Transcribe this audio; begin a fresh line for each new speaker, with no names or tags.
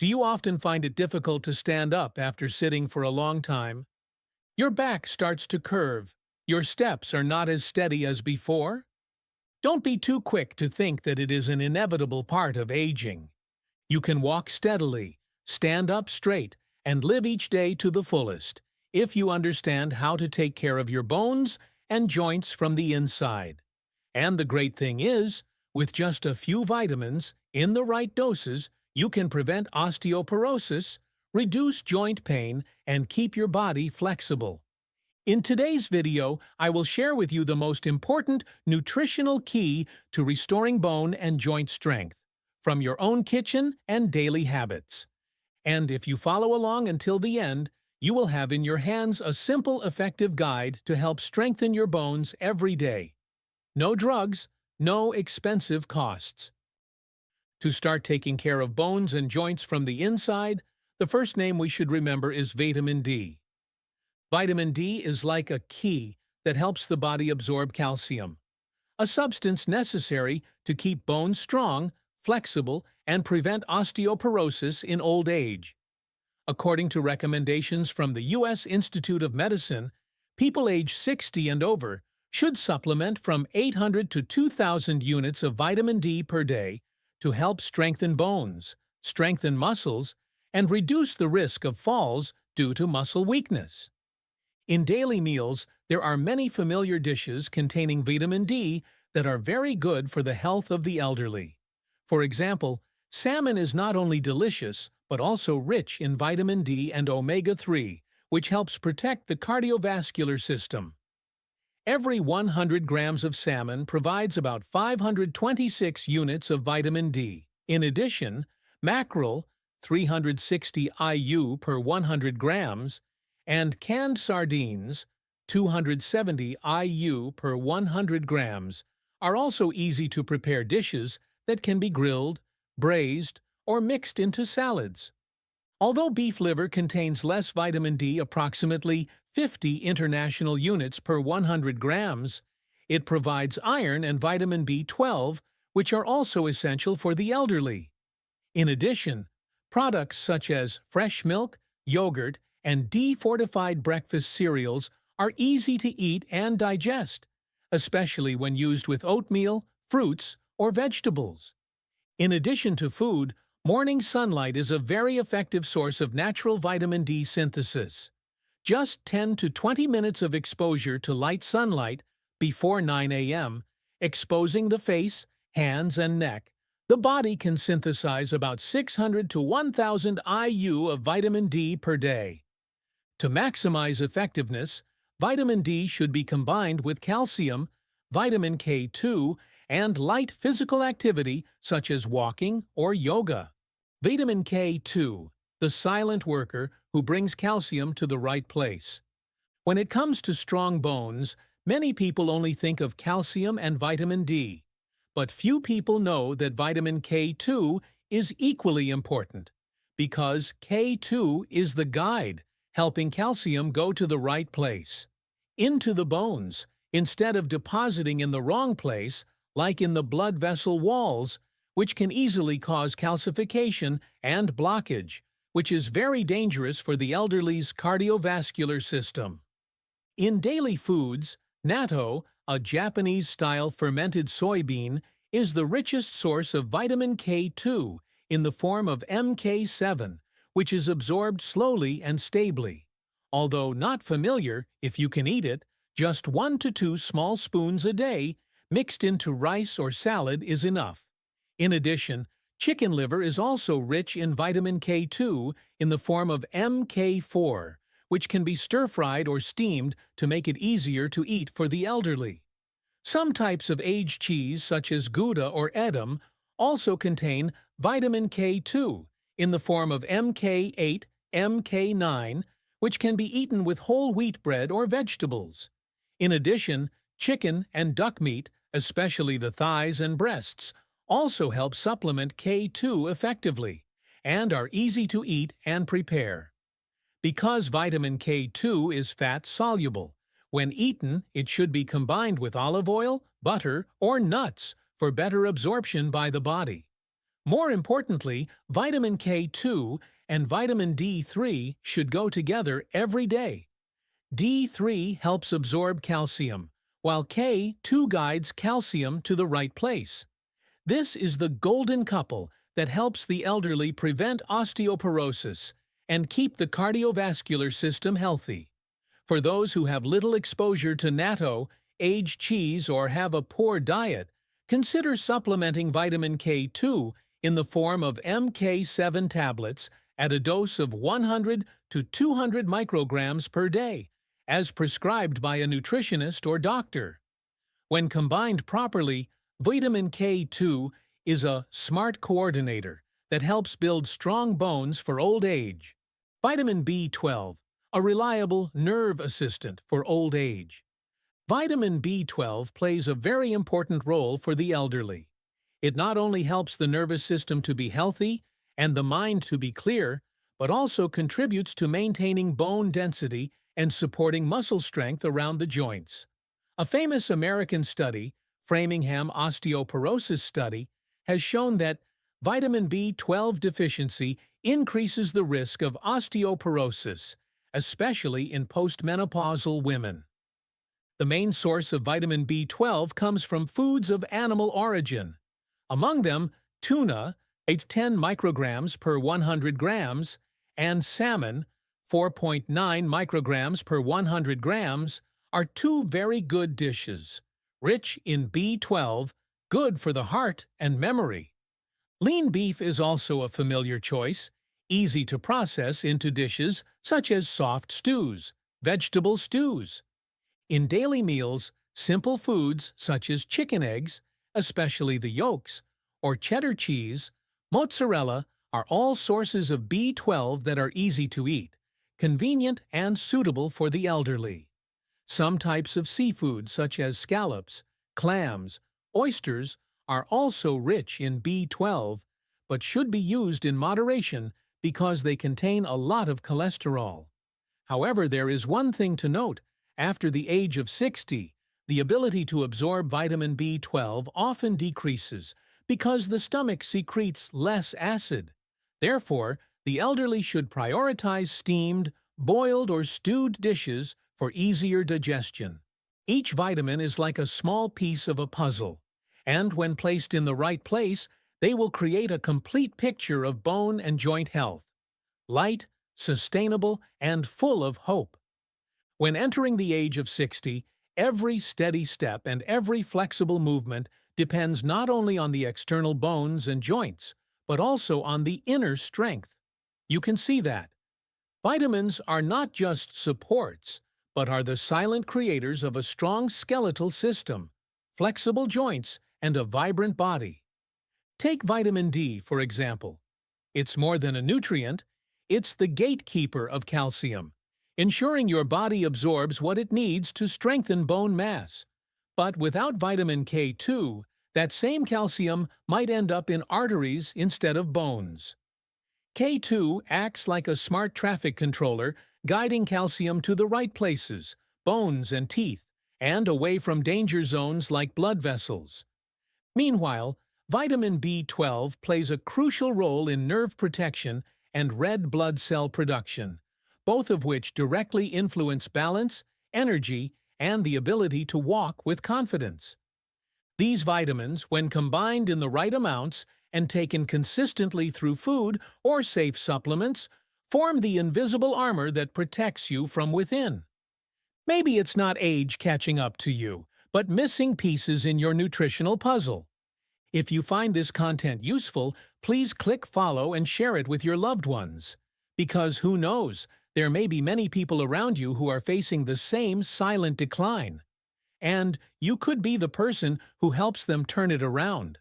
Do you often find it difficult to stand up after sitting for a long time? Your back starts to curve. Your steps are not as steady as before? Don't be too quick to think that it is an inevitable part of aging. You can walk steadily, stand up straight, and live each day to the fullest if you understand how to take care of your bones and joints from the inside. And the great thing is, with just a few vitamins, in the right doses, you can prevent osteoporosis, reduce joint pain, and keep your body flexible. In today's video, I will share with you the most important nutritional key to restoring bone and joint strength, from your own kitchen and daily habits. And if you follow along until the end, you will have in your hands a simple, effective guide to help strengthen your bones every day. No drugs, no expensive costs. To start taking care of bones and joints from the inside, the first name we should remember is vitamin D. Vitamin D is like a key that helps the body absorb calcium, a substance necessary to keep bones strong, flexible, and prevent osteoporosis in old age. According to recommendations from the U.S. Institute of Medicine, people age 60 and over should supplement from 800 to 2,000 units of vitamin D per day to help strengthen bones, strengthen muscles, and reduce the risk of falls due to muscle weakness. In daily meals, there are many familiar dishes containing vitamin D that are very good for the health of the elderly. For example, salmon is not only delicious, but also rich in vitamin D and omega-3, which helps protect the cardiovascular system. Every 100 grams of salmon provides about 526 units of vitamin D. In addition, mackerel, 360 IU per 100 grams, and canned sardines, 270 IU per 100 grams, are also easy-to-prepare dishes that can be grilled, braised, or mixed into salads. Although beef liver contains less vitamin D, approximately 50 international units per 100 grams, it provides iron and vitamin B12, which are also essential for the elderly. In addition, products such as fresh milk, yogurt, and D-fortified breakfast cereals are easy to eat and digest, especially when used with oatmeal, fruits, or vegetables. In addition to food, morning sunlight is a very effective source of natural vitamin D synthesis. Just 10 to 20 minutes of exposure to light sunlight before 9 a.m., exposing the face, hands, and neck, the body can synthesize about 600 to 1,000 IU of vitamin D per day. To maximize effectiveness, vitamin D should be combined with calcium, vitamin K2, and light physical activity such as walking or yoga. Vitamin K2, the silent worker who brings calcium to the right place. When it comes to strong bones, many people only think of calcium and vitamin D, but few people know that vitamin K2 is equally important, because K2 is the guide, helping calcium go to the right place, into the bones, instead of depositing in the wrong place, like in the blood vessel walls, which can easily cause calcification and blockage, which is very dangerous for the elderly's cardiovascular system. In daily foods, natto, a Japanese-style fermented soybean, is the richest source of vitamin K2 in the form of MK7, which is absorbed slowly and stably. Although not familiar, if you can eat it, just 1 to 2 small spoons a day mixed into rice or salad is enough. In addition, chicken liver is also rich in vitamin K2 in the form of MK4, which can be stir-fried or steamed to make it easier to eat for the elderly. Some types of aged cheese, such as Gouda or Edam, also contain vitamin K2 in the form of MK8, MK9, which can be eaten with whole wheat bread or vegetables. In addition, chicken and duck meat, especially the thighs and breasts, also help supplement K2 effectively, and are easy to eat and prepare. Because vitamin K2 is fat-soluble, when eaten it should be combined with olive oil, butter, or nuts for better absorption by the body. More importantly, vitamin K2 and vitamin D3 should go together every day. D3 helps absorb calcium, while K2 guides calcium to the right place. This is the golden couple that helps the elderly prevent osteoporosis and keep the cardiovascular system healthy. For those who have little exposure to natto, aged cheese, or have a poor diet, consider supplementing vitamin K2 in the form of MK7 tablets at a dose of 100 to 200 micrograms per day, as prescribed by a nutritionist or doctor. When combined properly, vitamin K2 is a smart coordinator that helps build strong bones for old age. Vitamin B12, a reliable nerve assistant for old age. Vitamin B12 plays a very important role for the elderly. It not only helps the nervous system to be healthy and the mind to be clear, but also contributes to maintaining bone density and supporting muscle strength around the joints. A famous American study, Framingham Osteoporosis Study, has shown that vitamin B12 deficiency increases the risk of osteoporosis, especially in postmenopausal women. The main source of vitamin B12 comes from foods of animal origin. Among them, tuna, 8 to 10 micrograms per 100 grams, and salmon, 4.9 micrograms per 100 grams, are two very good dishes, rich in B12, good for the heart and memory. Lean beef is also a familiar choice, easy to process into dishes such as soft stews, vegetable stews. In daily meals, simple foods such as chicken eggs, especially the yolks, or cheddar cheese, mozzarella are all sources of B12 that are easy to eat, convenient, and suitable for the elderly. Some types of seafood such as scallops, clams, oysters are also rich in B12, but should be used in moderation because they contain a lot of cholesterol. However, there is one thing to note. After the age of 60, the ability to absorb vitamin B12 often decreases because the stomach secretes less acid. Therefore, the elderly should prioritize steamed, boiled, or stewed dishes for easier digestion. Each vitamin is like a small piece of a puzzle, and when placed in the right place, they will create a complete picture of bone and joint health. Light, sustainable, and full of hope. When entering the age of 60, every steady step and every flexible movement depends not only on the external bones and joints, but also on the inner strength. You can see that. Vitamins are not just supports, but are the silent creators of a strong skeletal system, flexible joints, and a vibrant body. Take vitamin D, for example. It's more than a nutrient, it's the gatekeeper of calcium, ensuring your body absorbs what it needs to strengthen bone mass. But without vitamin K2, that same calcium might end up in arteries instead of bones. K2 acts like a smart traffic controller, guiding calcium to the right places, bones and teeth, and away from danger zones like blood vessels. Meanwhile, vitamin B12 plays a crucial role in nerve protection and red blood cell production, both of which directly influence balance, energy, and the ability to walk with confidence. These vitamins, when combined in the right amounts and taken consistently through food or safe supplements, form the invisible armor that protects you from within. Maybe it's not age catching up to you, but missing pieces in your nutritional puzzle. If you find this content useful, please click follow and share it with your loved ones. Because who knows, there may be many people around you who are facing the same silent decline. And you could be the person who helps them turn it around.